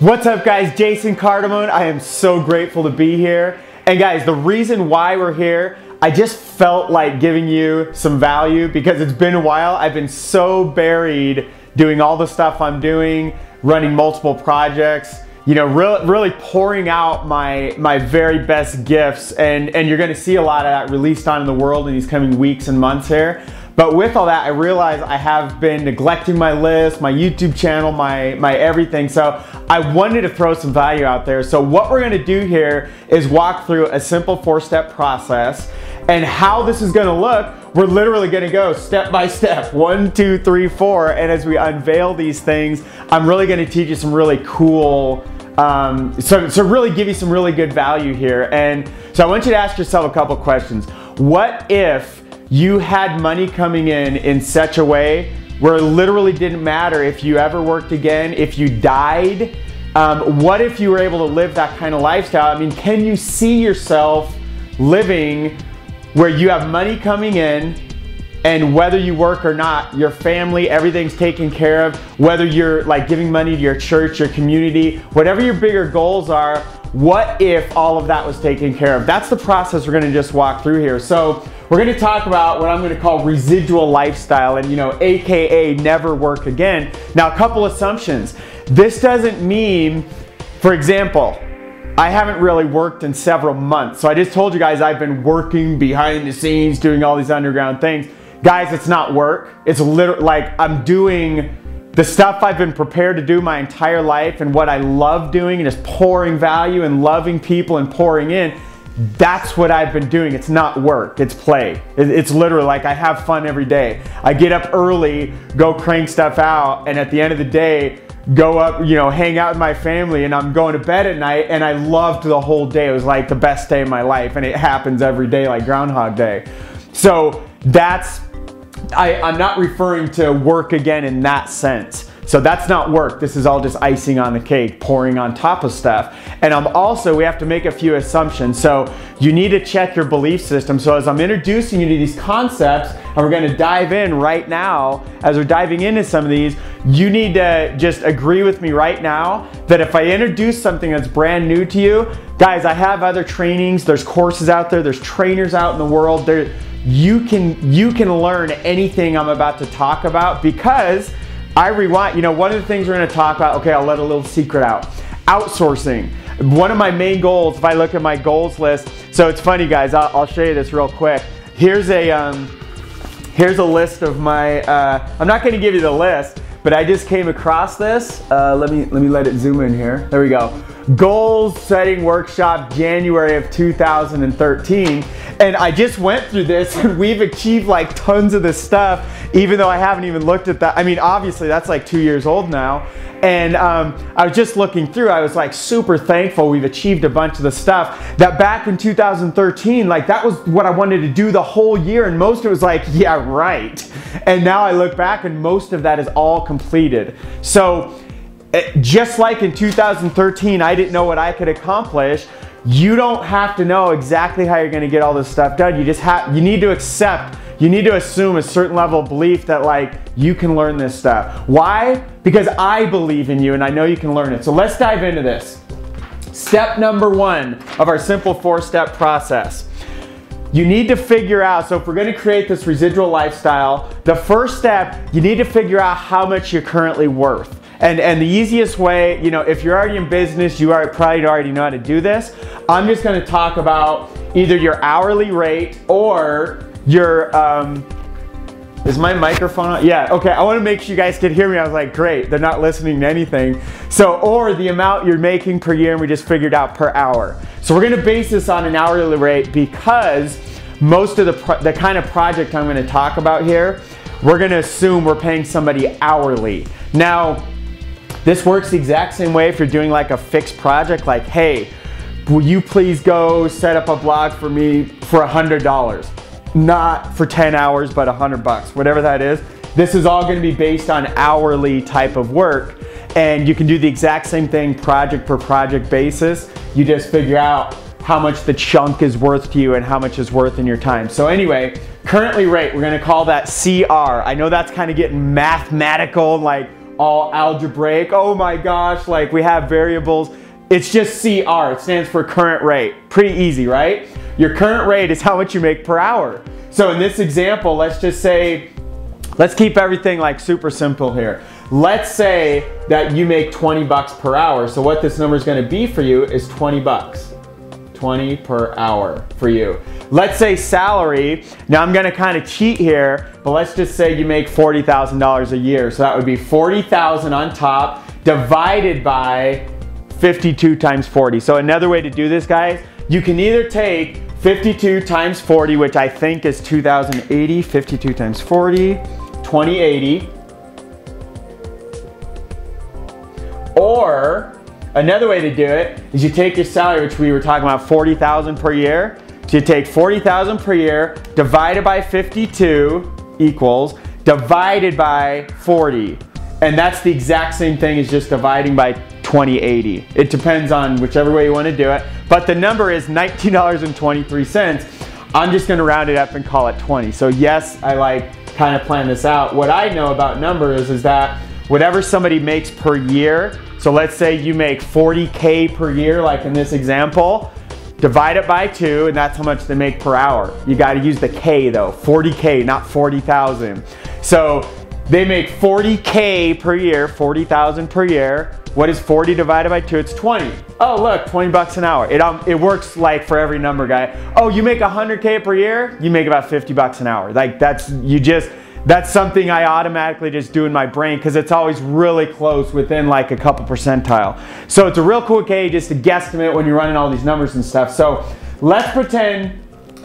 What's up guys, Jason Cardamone. I am so grateful to be here. And guys, the reason why we're here, I just felt like giving you some value because it's been a while. I've been so buried doing all the stuff I'm doing, running multiple projects, you know, really pouring out my very best gifts. And you're gonna see a lot of that released on in the world in these coming weeks and months here. But with all that, I realized I have been neglecting my list, my YouTube channel, my everything. So I wanted to throw some value out there. So what we're gonna do here is walk through a simple 4-step process and how this is gonna look. We're literally gonna go step by step, 1, 2, 3, 4. And as we unveil these things, I'm really gonna teach you some really cool, so really give you some really good value here. And so I want you to ask yourself a couple questions. What if you had money coming in such a way where it literally didn't matter if you ever worked again, if you died? What if you were able to live that kind of lifestyle? I mean, can you see yourself living where you have money coming in and whether you work or not, your family, everything's taken care of, whether you're like giving money to your church, your community, whatever your bigger goals are, what if all of that was taken care of? That's the process we're gonna just walk through here. So we're gonna talk about what I'm gonna call residual lifestyle and, you know, AKA never work again. Now, a couple assumptions. This doesn't mean, for example, I haven't really worked in several months. So I just told you guys I've been working behind the scenes, doing all these underground things. Guys, it's not work. It's literally like I'm doing the stuff I've been prepared to do my entire life and what I love doing and just pouring value and loving people and pouring in. That's what I've been doing. It's not work, it's play. It's literally like I have fun every day. I get up early, go crank stuff out, and at the end of the day, go up, you know, hang out with my family, and I'm going to bed at night, and I loved the whole day. It was like the best day of my life, and it happens every day like Groundhog Day. So that's, I'm not referring to work again in that sense. So that's not work. This is all just icing on the cake, pouring on top of stuff. And we have to make a few assumptions. So you need to check your belief system. So as I'm introducing you to these concepts, and we're gonna dive in right now, as we're diving into some of these, you need to just agree with me right now that if I introduce something that's brand new to you, guys, I have other trainings, there's courses out there, there's trainers out in the world. You can learn anything I'm about to talk about because I rewind. You know, one of the things we're going to talk about, okay, I'll let a little secret out. Outsourcing. One of my main goals, if I look at my goals list, so it's funny guys, I'll show you this real quick. Here's a list of my, I'm not going to give you the list, but I just came across this. Let me let it zoom in here. There we go. Goals setting workshop, January of 2013. And I just went through this and we've achieved like tons of this stuff, even though I haven't even looked at that. I mean, obviously that's like 2 years old now. And I was just looking through, I was like super thankful we've achieved a bunch of the stuff that back in 2013, like that was what I wanted to do the whole year. And most of it was like, yeah, right. And now I look back and most of that is all completed. So just like in 2013, I didn't know what I could accomplish. You don't have to know exactly how you're gonna get all this stuff done. You need to accept, you need to assume a certain level of belief that like you can learn this stuff. Why? Because I believe in you and I know you can learn it. So let's dive into this. Step number 1 of our simple 4-step process. You need to figure out, so if we're gonna create this residual lifestyle, the first step, you need to figure out how much you're currently worth. And the easiest way, you know, if you're already in business, you probably already know how to do this. I'm just gonna talk about either your hourly rate or your, is my microphone on? Yeah, okay, I wanna make sure you guys can hear me. I was like, great, they're not listening to anything. So, or the amount you're making per year, and we just figured out per hour. So we're gonna base this on an hourly rate because most of the kind of project I'm gonna talk about here, we're gonna assume we're paying somebody hourly. Now, this works the exact same way if you're doing like a fixed project, like, hey, will you please go set up a blog for me for $100? Not for 10 hours, but $100, whatever that is. This is all gonna be based on hourly type of work. And you can do the exact same thing project per project basis. You just figure out how much the chunk is worth to you and how much is worth in your time. So anyway, currently rate, we're gonna call that CR. I know that's kind of getting mathematical, like all algebraic. Oh my gosh, like we have variables. It's just CR, it stands for current rate. Pretty easy, right? Your current rate is how much you make per hour. So in this example, let's just say, let's keep everything like super simple here. Let's say that you make 20 bucks per hour. So what this number is gonna be for you is 20 bucks. 20 per hour for you. Let's say salary, now I'm gonna kind of cheat here, but let's just say you make $40,000 a year. So that would be 40,000 on top divided by 52 times 40. So another way to do this, guys, you can either take 52 times 40, which I think is 2,080, 52 times 40, 2080. Or another way to do it is you take your salary, which we were talking about, 40,000 per year. So you take 40,000 per year divided by 52 equals divided by 40. And that's the exact same thing as just dividing by 2080. It depends on whichever way you want to do it. But the number is $19.23. I'm just going to round it up and call it 20. So yes, I like kind of plan this out. What I know about numbers is that whatever somebody makes per year, so let's say you make 40K per year, like in this example, divide it by 2, and that's how much they make per hour. You got to use the K though, 40K, not 40,000. So they make 40K per year, 40,000 per year. What is 40 divided by 2? It's 20. Oh look, 20 bucks an hour. It works like for every number guy. Oh, you make 100K per year? You make about 50 bucks an hour. Like that's something I automatically just do in my brain because it's always really close within like a couple percentile. So it's a real cool way just to guesstimate when you're running all these numbers and stuff. So let's pretend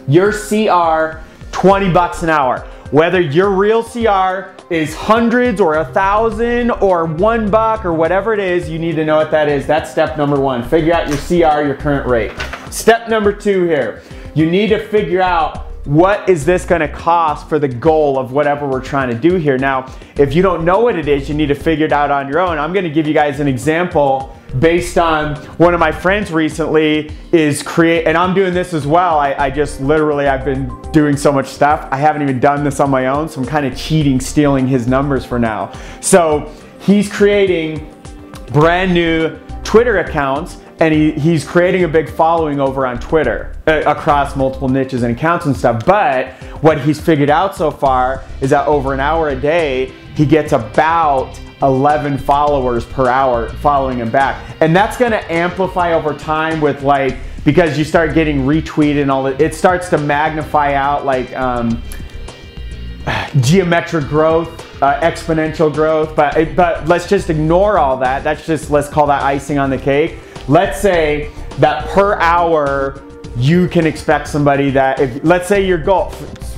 your CR 20 bucks an hour. Whether your real CR is hundreds or 1,000 or $1 or whatever it is, you need to know what that is. That's step number 1. Figure out your CR, your current rate. Step number 2 here, you need to figure out what is this going to cost for the goal of whatever we're trying to do here. Now, if you don't know what it is, you need to figure it out on your own. I'm going to give you guys an example based on one of my friends recently is and I'm doing this as well. I've been doing so much stuff. I haven't even done this on my own, so I'm kind of cheating, stealing his numbers for now. So he's creating brand new Twitter accounts, and he's creating a big following over on Twitter across multiple niches and accounts and stuff. But what he's figured out so far is that over an hour a day, he gets about 11 followers per hour following him back. And that's gonna amplify over time with like, because you start getting retweeted and all that, it starts to magnify out like geometric growth, exponential growth, but let's just ignore all that. That's just, let's call that icing on the cake. Let's say that per hour, you can expect somebody that let's say your goal,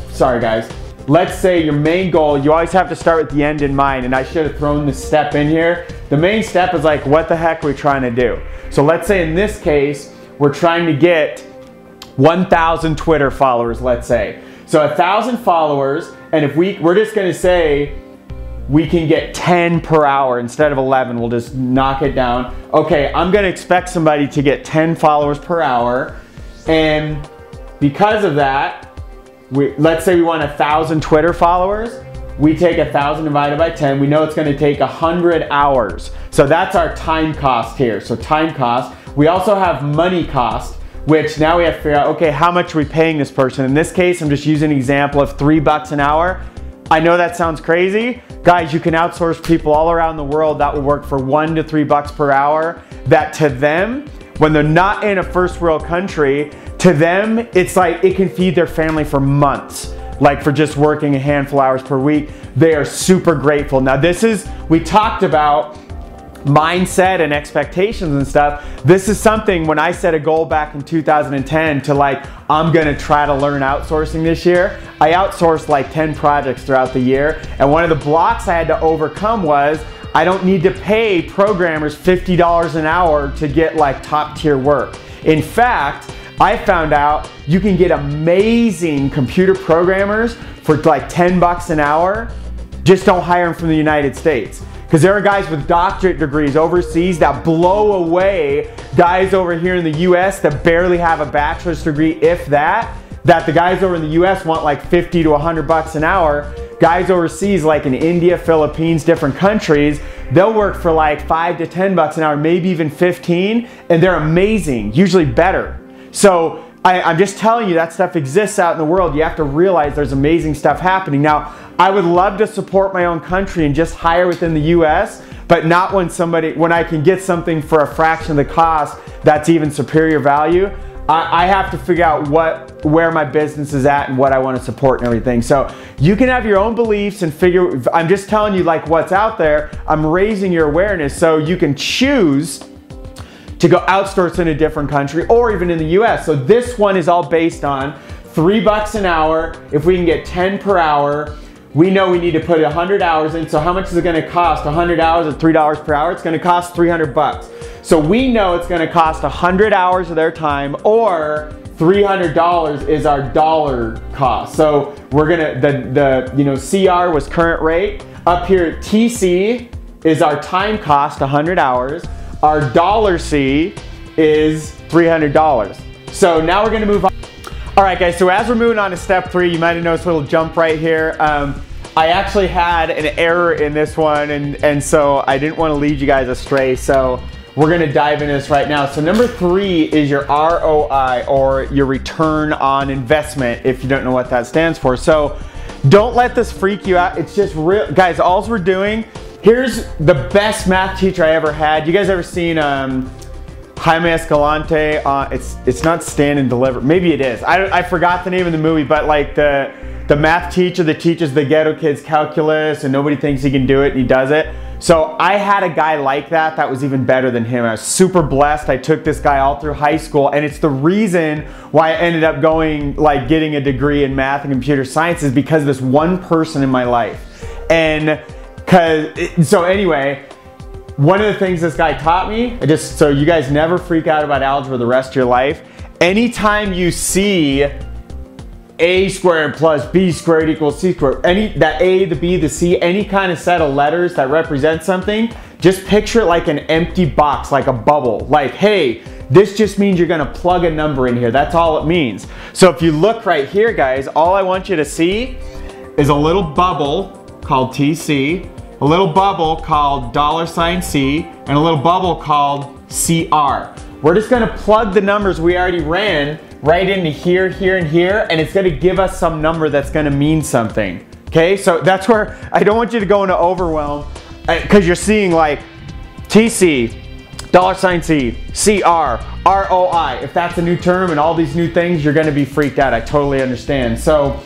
sorry guys, let's say your main goal, you always have to start with the end in mind, and I should have thrown this step in here. The main step is like, what the heck are we trying to do? So let's say in this case, we're trying to get 1,000 Twitter followers, let's say. So 1,000 followers, and if we're just gonna say, we can get 10 per hour instead of 11. We'll just knock it down. Okay, I'm gonna expect somebody to get 10 followers per hour. And because of that, let's say we want 1,000 Twitter followers. We take 1,000 divided by 10. We know it's gonna take 100 hours. So that's our time cost here. So time cost. We also have money cost, which now we have to figure out, okay, how much are we paying this person? In this case, I'm just using an example of $3 an hour. I know that sounds crazy. Guys, you can outsource people all around the world that will work for $1 to $3 per hour. That to them, when they're not in a first world country, to them, it's like it can feed their family for months. Like for just working a handful of hours per week. They are super grateful. Now we talked about mindset and expectations and stuff. This is something when I set a goal back in 2010 to like, I'm gonna try to learn outsourcing this year. I outsourced like 10 projects throughout the year. And one of the blocks I had to overcome was I don't need to pay programmers $50 an hour to get like top tier work. In fact, I found out you can get amazing computer programmers for like 10 bucks an hour. Just don't hire them from the United States. Because there are guys with doctorate degrees overseas that blow away guys over here in the US that barely have a bachelor's degree, if that the guys over in the US want like 50 to 100 bucks an hour. guys overseas, like in India, Philippines, different countries, they'll work for like 5 to 10 bucks an hour, maybe even 15, and they're amazing, usually better. So I'm just telling you, that stuff exists out in the world. You have to realize there's amazing stuff happening. Now, I would love to support my own country and just hire within the US, but not when I can get something for a fraction of the cost that's even superior value. I have to figure out where my business is at and what I want to support and everything. So you can have your own beliefs and I'm just telling you like what's out there. I'm raising your awareness so you can choose to go outsource in a different country or even in the US. So this one is all based on $3 an hour. If we can get 10 per hour, we know we need to put 100 hours in. So how much is it gonna cost? 100 hours at $3 per hour? It's gonna cost 300 bucks. So we know it's gonna cost 100 hours of their time, or $300 is our dollar cost. So we're gonna, CR was current rate. Up here, TC is our time cost, 100 hours. Our dollar C is $300. So now we're gonna move on. All right guys, so as we're moving on to step 3, you might have noticed a little jump right here. I actually had an error in this one, and so I didn't wanna lead you guys astray. So we're gonna dive into this right now. So number 3 is your ROI, or your return on investment, if you don't know what that stands for. So don't let this freak you out. It's just real, guys, all we're doing, here's the best math teacher I ever had. You guys ever seen Jaime Escalante? It's not Stand and Deliver. Maybe it is. I forgot the name of the movie, but like the math teacher that teaches the ghetto kids calculus and nobody thinks he can do it and he does it. So I had a guy like that was even better than him. I was super blessed. I took this guy all through high school, and it's the reason why I ended up getting a degree in math and computer science, is because of this one person in my life. And so anyway, one of the things this guy taught me, so you guys never freak out about algebra the rest of your life, anytime you see a squared plus b squared equals c squared, that A, the B, the C, any kind of set of letters that represent something, just picture it like an empty box, like a bubble. Like, hey, this just means you're gonna plug a number in here. That's all it means. So if you look right here, guys, all I want you to see is a little bubble called TC, a little bubble called $C, and a little bubble called CR. We're just gonna plug the numbers we already ran right into here, here, and here, and it's gonna give us some number that's gonna mean something. Okay, so that's where I don't want you to go into overwhelm, because you're seeing like TC, $C, CR, ROI. If that's a new term and all these new things, you're gonna be freaked out. I totally understand. So,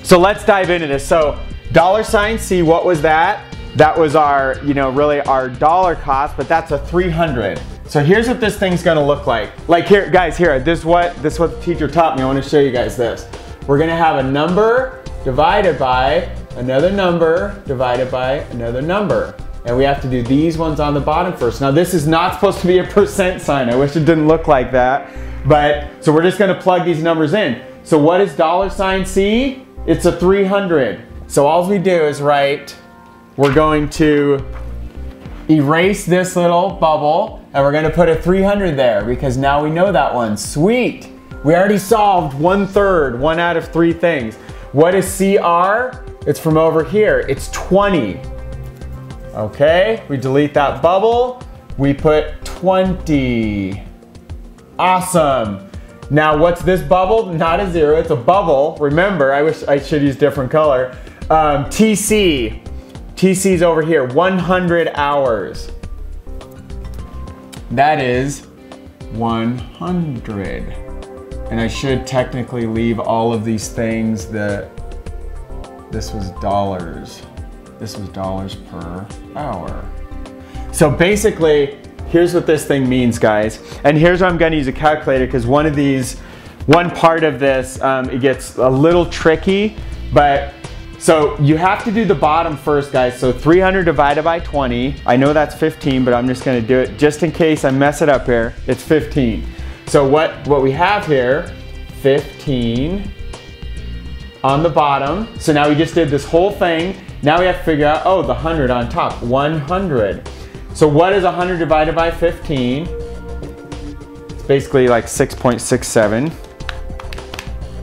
so let's dive into this. So $C, what was that? That was our, really our dollar cost, but that's a 300. So here's what this thing's gonna look like. Like here, guys, this is what the teacher taught me. I wanna show you guys this. We're gonna have a number divided by another number divided by another number. And we have to do these ones on the bottom first. Now this is not supposed to be a percent sign. I wish it didn't look like that. But, so we're just gonna plug these numbers in. So what is $C? It's a 300. So all we do is we're going to erase this little bubble, and we're gonna put a 300 there because now we know that one. Sweet. We already solved 1/3, 1 out of 3 things. What is CR? It's from over here. It's 20. Okay, we delete that bubble. We put 20. Awesome. Now what's this bubble? Not a 0, it's a bubble. Remember, I wish I should use different color. TC. TC's over here, 100 hours. That is 100. And I should technically leave all of these things this was dollars. This was dollars per hour. So basically, here's what this thing means, guys. And here's where I'm gonna use a calculator, because one part of this, it gets a little tricky, but so you have to do the bottom first, guys. So 300 divided by 20. I know that's 15, but I'm just gonna do it just in case I mess it up here. It's 15. So what we have here, 15 on the bottom. So now we just did this whole thing. Now we have to figure out, oh, the 100 on top, 100. So what is 100 divided by 15? It's basically like 6.67.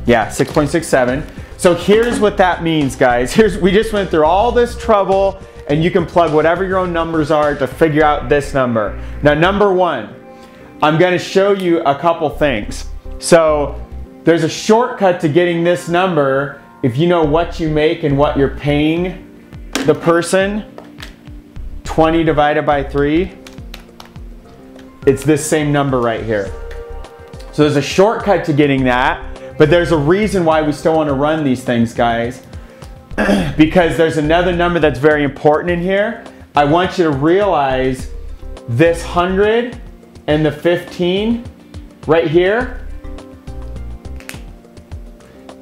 Yeah, 6.67. So here's what that means, guys. We just went through all this trouble, and you can plug whatever your own numbers are to figure out this number. Now, number one, I'm gonna show you a couple things. So there's a shortcut to getting this number if you know what you make and what you're paying the person. 20 divided by 3, it's this same number right here. So there's a shortcut to getting that, but there's a reason why we still want to run these things, guys. Because there's another number that's very important in here. I want you to realize this 100 and the 15 right here,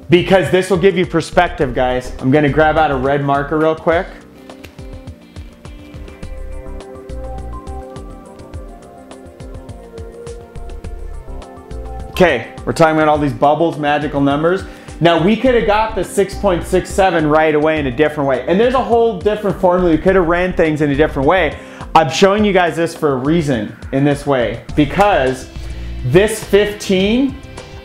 because this will give you perspective, guys. I'm gonna grab out a red marker real quick. Okay, we're talking about all these bubbles, magical numbers. Now we could have got the 6.67 right away in a different way. And there's a whole different formula. You could have ran things in a different way. I'm showing you guys this for a reason in this way, because this 15,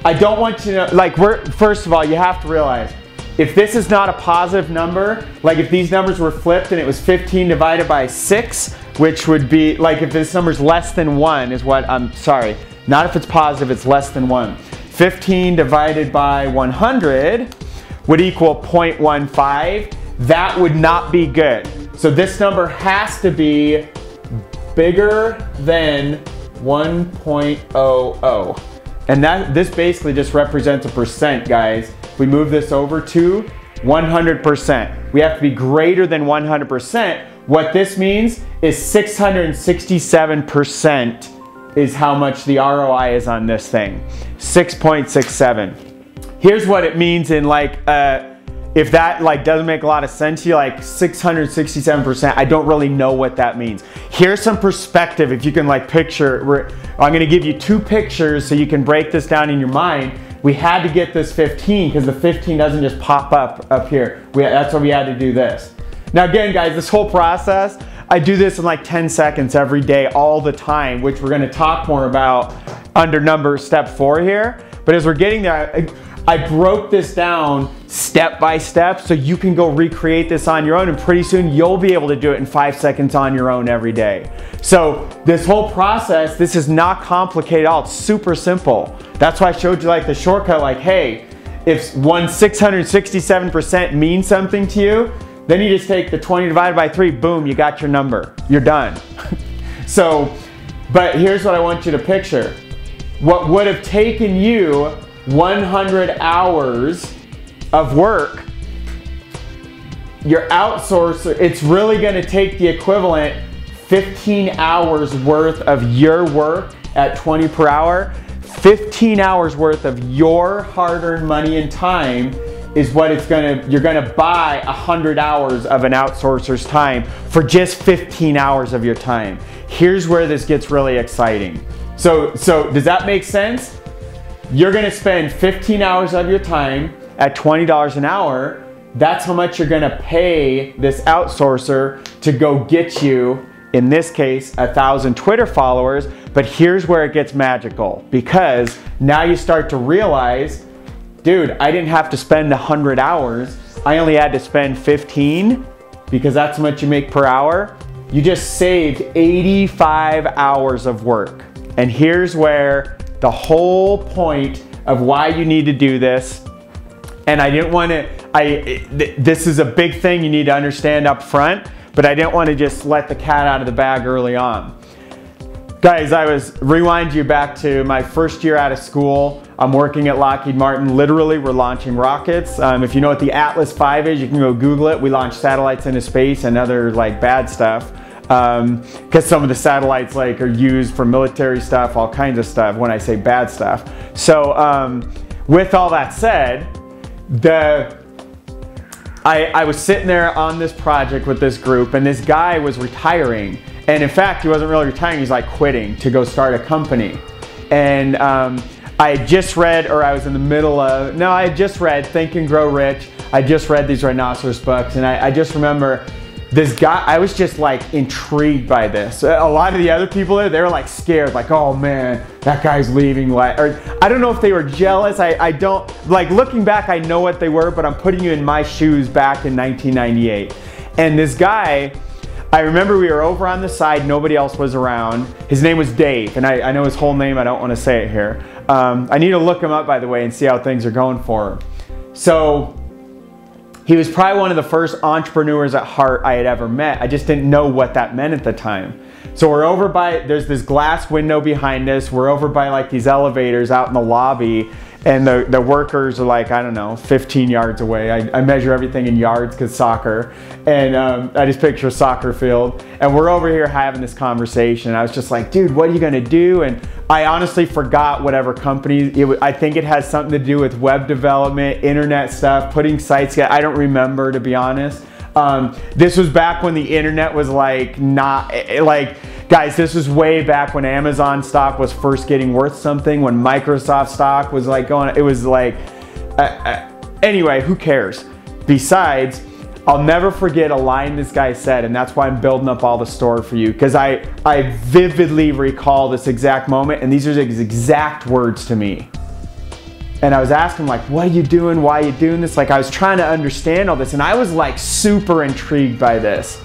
I don't want you to know, like first of all, you have to realize, if this is not a positive number, like if these numbers were flipped and it was 15 divided by 6, which would be, like if this number's less than 1 is what, I'm sorry, not if it's positive, it's less than 1. 15 divided by 100 would equal 0.15. That would not be good. So this number has to be bigger than 1.00. And this basically just represents a percent, guys. If we move this over to 100%, we have to be greater than 100%. What this means is 667% is how much the ROI is on this thing. 6.67. Here's what it means in like, if that like doesn't make a lot of sense to you, like 667%, I don't really know what that means. Here's some perspective if you can like picture. I'm gonna give you 2 pictures so you can break this down in your mind. We had to get this 15 because the 15 doesn't just pop up here. That's why we had to do this. Now again, guys, this whole process, I do this in like 10 seconds every day, all the time, which we're gonna talk more about under step 4 here. But as we're getting there, I broke this down step by step so you can go recreate this on your own, and pretty soon you'll be able to do it in 5 seconds on your own every day. So this whole process, this is not complicated at all. It's super simple. That's why I showed you like the shortcut, like, hey, if 667% means something to you, then you just take the 20 divided by 3, boom, you got your number. You're done. So, but here's what I want you to picture. What would have taken you 100 hours of work, your outsourcer, it's really going to take the equivalent 15 hours worth of your work at 20 per hour. 15 hours worth of your hard-earned money and time is what you're gonna buy 100 hours of an outsourcer's time for just 15 hours of your time. Here's where this gets really exciting. So does that make sense? You're gonna spend 15 hours of your time at $20 an hour. That's how much you're gonna pay this outsourcer to go get you, in this case, 1,000 Twitter followers. But here's where it gets magical, because now you start to realize, dude, I didn't have to spend 100 hours. I only had to spend 15 because that's how much you make per hour. You just saved 85 hours of work. And here's where the whole point of why you need to do this. And I didn't want to, this is a big thing you need to understand up front, but I didn't want to just let the cat out of the bag early on. Guys, rewind you back to my first year out of school. I'm working at Lockheed Martin. Literally, we're launching rockets. If you know what the Atlas V is, you can go Google it. We launch satellites into space and other like bad stuff. Because some of the satellites like are used for military stuff, all kinds of stuff when I say bad stuff. So with all that said, I was sitting there on this project with this group, and this guy was retiring. And in fact, he wasn't really retiring, he's like quitting to go start a company. And I had just read, or I was in the middle of, no, I had just read Think and Grow Rich. I just read these Rhinoceros books, and I just remember this guy, I was just like intrigued by this. A lot of the other people there, they were like scared, like, oh man, that guy's leaving. Like, or I don't know if they were jealous. I don't, like looking back, I know what they were, but I'm putting you in my shoes back in 1998. And this guy, I remember we were over on the side, nobody else was around. His name was Dave, and I know his whole name, I don't want to say it here. I need to look him up, by the way, and see how things are going for him. So, he was probably one of the first entrepreneurs at heart I had ever met. I just didn't know what that meant at the time. So we're over by, there's this glass window behind us. We're over by like these elevators out in the lobby, and the workers are like, I don't know, 15 yards away. I measure everything in yards because soccer. And I just picture a soccer field. And we're over here having this conversation. I was just like, dude, what are you gonna do? And I honestly forgot whatever company, I think it has something to do with web development, internet stuff, putting sites together. I don't remember, to be honest. This was back when the internet was like guys, this was way back when Amazon stock was first getting worth something, when Microsoft stock was like going, it was like, anyway, who cares? Besides, I'll never forget a line this guy said, and that's why I'm building up all the story for you, because I vividly recall this exact moment, and these are his exact words to me. And I was asking him, like, what are you doing? Why are you doing this? Like, I was trying to understand all this, and I was like super intrigued by this.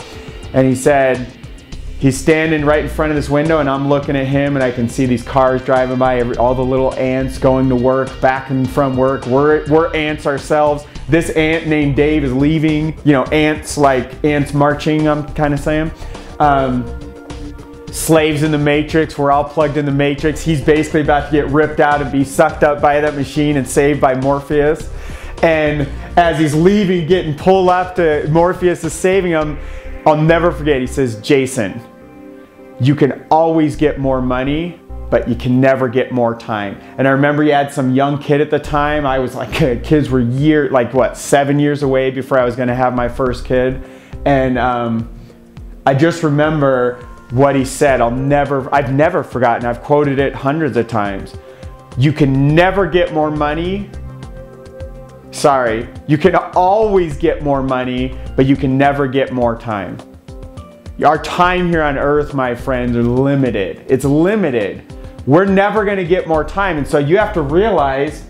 And he said, he's standing right in front of this window, and I'm looking at him, and I can see these cars driving by, all the little ants going to work, back and from work. We're ants ourselves. This ant named Dave is leaving, you know, ants, like ants marching, I'm kind of saying. Slaves in the Matrix, we're all plugged in the Matrix. He's basically about to get ripped out and be sucked up by that machine and saved by Morpheus. And as he's leaving, getting pulled up to Morpheus is saving him, I'll never forget, he says, Jason, you can always get more money, but you can never get more time. And I remember he had some young kid at the time. I was like, kids were like what, 7 years away before I was gonna have my first kid. And I just remember what he said. I've never forgotten. I've quoted it hundreds of times. You can never get more money. Sorry, you can always get more money, but you can never get more time. Our time here on earth, my friends, are limited. It's limited. We're never gonna get more time. And so you have to realize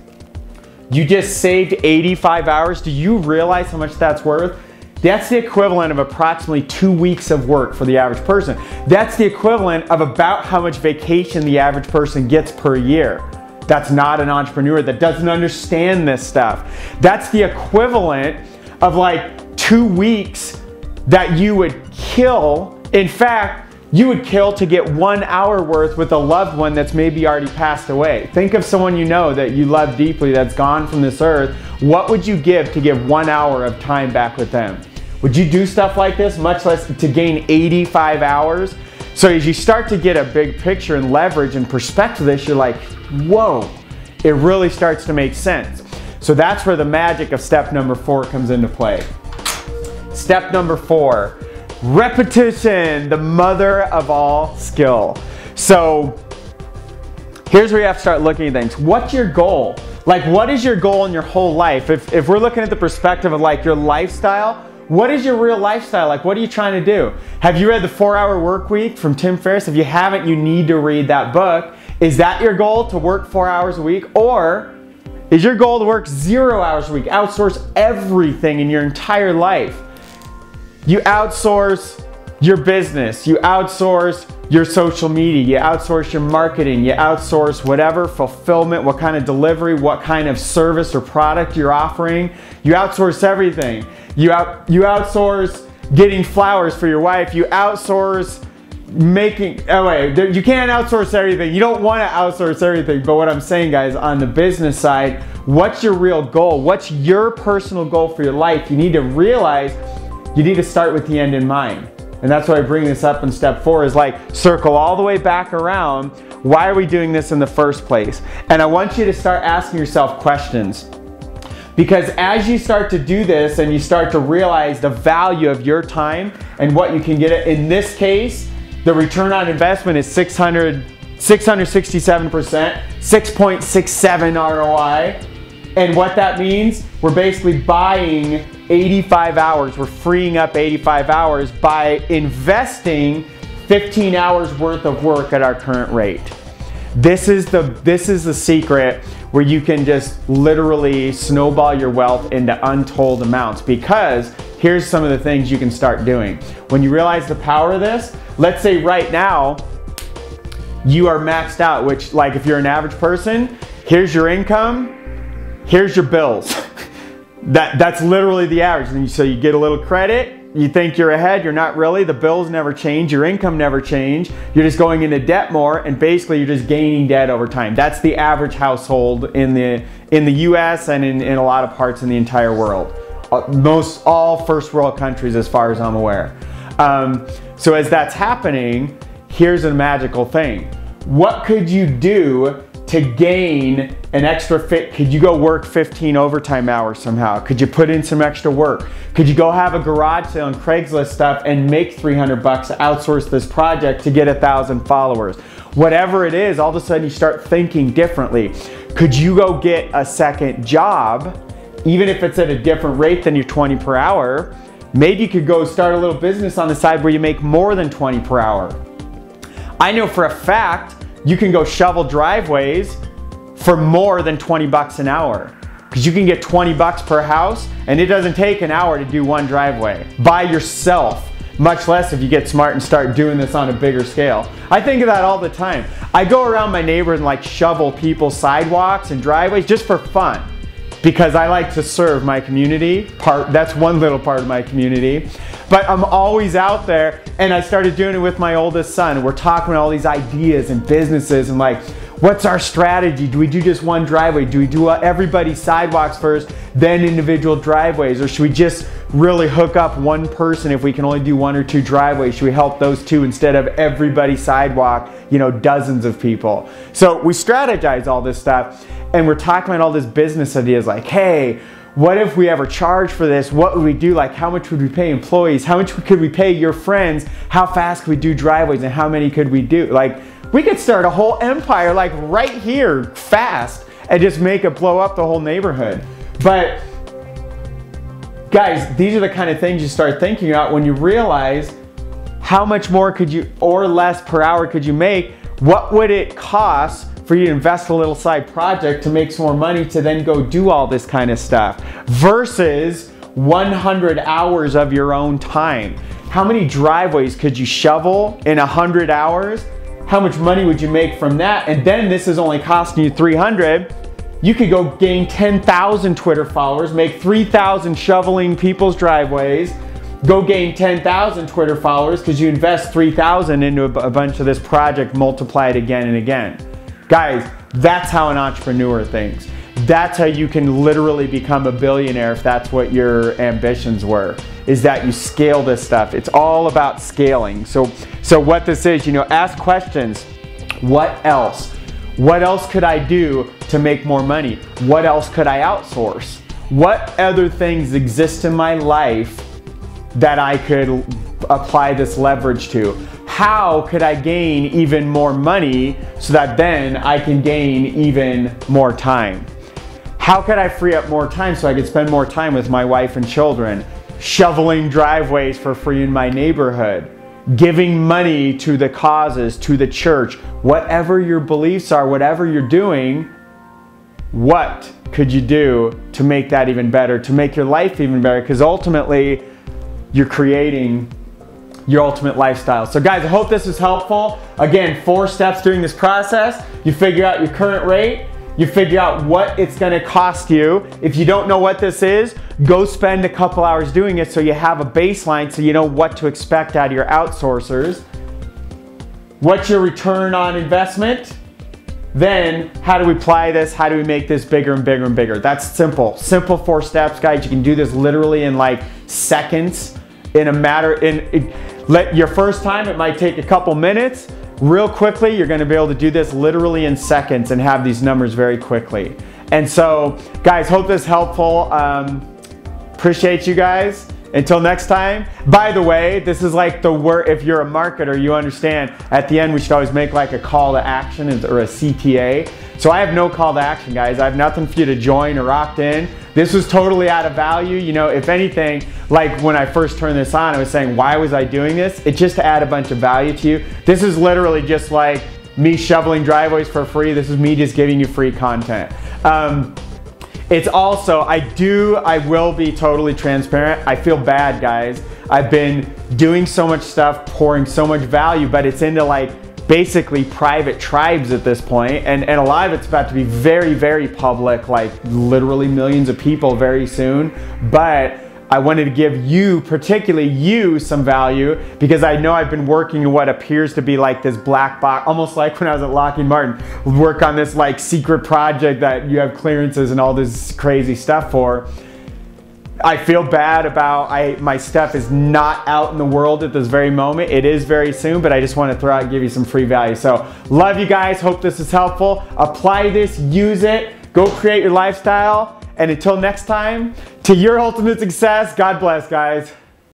you just saved 85 hours. Do you realize how much that's worth? That's the equivalent of approximately 2 weeks of work for the average person. That's the equivalent of about how much vacation the average person gets per year. That's not an entrepreneur, that doesn't understand this stuff. That's the equivalent of like 2 weeks that you would kill. In fact, you would kill to get 1 hour worth with a loved one that's maybe already passed away. Think of someone you know that you love deeply that's gone from this earth. What would you give to get 1 hour of time back with them? Would you do stuff like this, much less to gain 85 hours? So as you start to get a big picture and leverage and perspective of this, you're like, whoa, it really starts to make sense. So that's where the magic of step number 4 comes into play. Step number 4, repetition, the mother of all skill. So here's where you have to start looking at things. What's your goal? Like, what is your goal in your whole life? If we're looking at the perspective of like your lifestyle, what is your real lifestyle? Like, what are you trying to do? Have you read The 4-Hour Work Week from Tim Ferriss? If you haven't, you need to read that book. Is that your goal, to work 4 hours a week? Or is your goal to work 0 hours a week? Outsource everything in your entire life. You outsource your business, you outsource your social media, you outsource your marketing, you outsource whatever fulfillment, what kind of delivery, what kind of service or product you're offering. You outsource everything. You outsource getting flowers for your wife. You outsource making, you can't outsource everything. You don't want to outsource everything. But what I'm saying, guys, on the business side, what's your real goal? What's your personal goal for your life? You need to realize you need to start with the end in mind. And that's why I bring this up in step 4, is like circle all the way back around. Why are we doing this in the first place? And I want you to start asking yourself questions. Because as you start to do this and you start to realize the value of your time and what you can get, in this case, the return on investment is 667%, 6.67 ROI. And what that means, we're basically buying 85 hours. We're freeing up 85 hours by investing 15 hours worth of work at our current rate. This is the secret where you can just literally snowball your wealth into untold amounts, because here's some of the things you can start doing. When you realize the power of this, let's say right now you are maxed out, which, like, if you're an average person, here's your income, here's your bills. That's literally the average. And so you get a little credit, you think you're ahead, you're not really. The bills never change, your income never change. You're just going into debt more, and basically you're just gaining debt over time. That's the average household in the US and in a lot of parts in the entire world. Most all first world countries, as far as I'm aware. So as that's happening, here's a magical thing. What could you do to gain an extra fit? Could you go work 15 overtime hours somehow? Could you put in some extra work? Could you go have a garage sale on Craigslist stuff and make 300 bucks to outsource this project to get 1,000 followers? Whatever it is, all of a sudden you start thinking differently. Could you go get a second job, even if it's at a different rate than your 20 per hour? Maybe you could go start a little business on the side where you make more than 20 per hour. I know for a fact you can go shovel driveways for more than 20 bucks an hour, because you can get 20 bucks per house, and it doesn't take an hour to do one driveway by yourself, much less if you get smart and start doing this on a bigger scale. I think of that all the time. I go around my neighborhood and like shovel people's sidewalks and driveways just for fun, because I like to serve my community. That's one little part of my community. But I'm always out there, and I started doing it with my oldest son. We're talking about all these ideas and businesses and like, what's our strategy? Do we do just one driveway? Do we do everybody's sidewalks first, then individual driveways? Or should we just really hook up one person if we can only do one or two driveways? Should we help those two instead of everybody's sidewalk, you know, dozens of people? So we strategize all this stuff, and we're talking about all this business ideas like, hey, what if we ever charge for this? What would we do? Like, how much would we pay employees? How much could we pay your friends? How fast could we do driveways, and how many could we do? Like, we could start a whole empire like right here fast and just make it blow up the whole neighborhood. But guys, these are the kind of things you start thinking about when you realize how much more could you, or less per hour could you make? What would it cost for you to invest a little side project to make some more money to then go do all this kind of stuff versus 100 hours of your own time? How many driveways could you shovel in 100 hours? How much money would you make from that? And then this is only costing you 300. You could go gain 10,000 Twitter followers, make 3,000 shoveling people's driveways, go gain 10,000 Twitter followers because you invest 3,000 into a bunch of this project, multiply it again and again. Guys, that's how an entrepreneur thinks. That's how you can literally become a billionaire if that's what your ambitions were, is that you scale this stuff. It's all about scaling. So what this is, you know, ask questions. What else? What else could I do to make more money? What else could I outsource? What other things exist in my life that I could apply this leverage to? How could I gain even more money so that then I can gain even more time? How could I free up more time so I could spend more time with my wife and children, shoveling driveways for free in my neighborhood, giving money to the causes, to the church, whatever your beliefs are, whatever you're doing, what could you do to make that even better, to make your life even better? Because ultimately, you're creating your ultimate lifestyle. So guys, I hope this was helpful. Again, 4 steps during this process. You figure out your current rate. You figure out what it's gonna cost you. If you don't know what this is, go spend a couple hours doing it so you have a baseline so you know what to expect out of your outsourcers. What's your return on investment? Then, how do we apply this? How do we make this bigger and bigger and bigger? That's simple. Simple 4 steps, guys. You can do this literally in like seconds. Your first time, it might take a couple minutes. Real quickly, you're gonna be able to do this literally in seconds and have these numbers very quickly. And so, guys, hope this is helpful. Appreciate you guys. Until next time. By the way, this is like the word, if you're a marketer, you understand, at the end we should always make like a call to action or a CTA. So I have no call to action, guys. I have nothing for you to join or opt in. This was totally out of value. You know, if anything, like when I first turned this on, I was saying, why was I doing this? It's just to add a bunch of value to you. This is literally just like me shoveling driveways for free. This is me just giving you free content. It's also, I will be totally transparent. I feel bad, guys. I've been doing so much stuff, pouring so much value, but it's into like basically private tribes at this point, and a lot of it's about to be very, very public, like literally millions of people very soon. But I wanted to give you, particularly you, some value, because I know I've been working in what appears to be like this black box, almost like when I was at Lockheed Martin, would work on this like secret project that you have clearances and all this crazy stuff for. I feel bad about my stuff is not out in the world at this very moment. It is very soon, but I just want to throw out and give you some free value. So love you guys. Hope this is helpful. Apply this, use it, go create your lifestyle. And until next time, to your ultimate success, God bless, guys.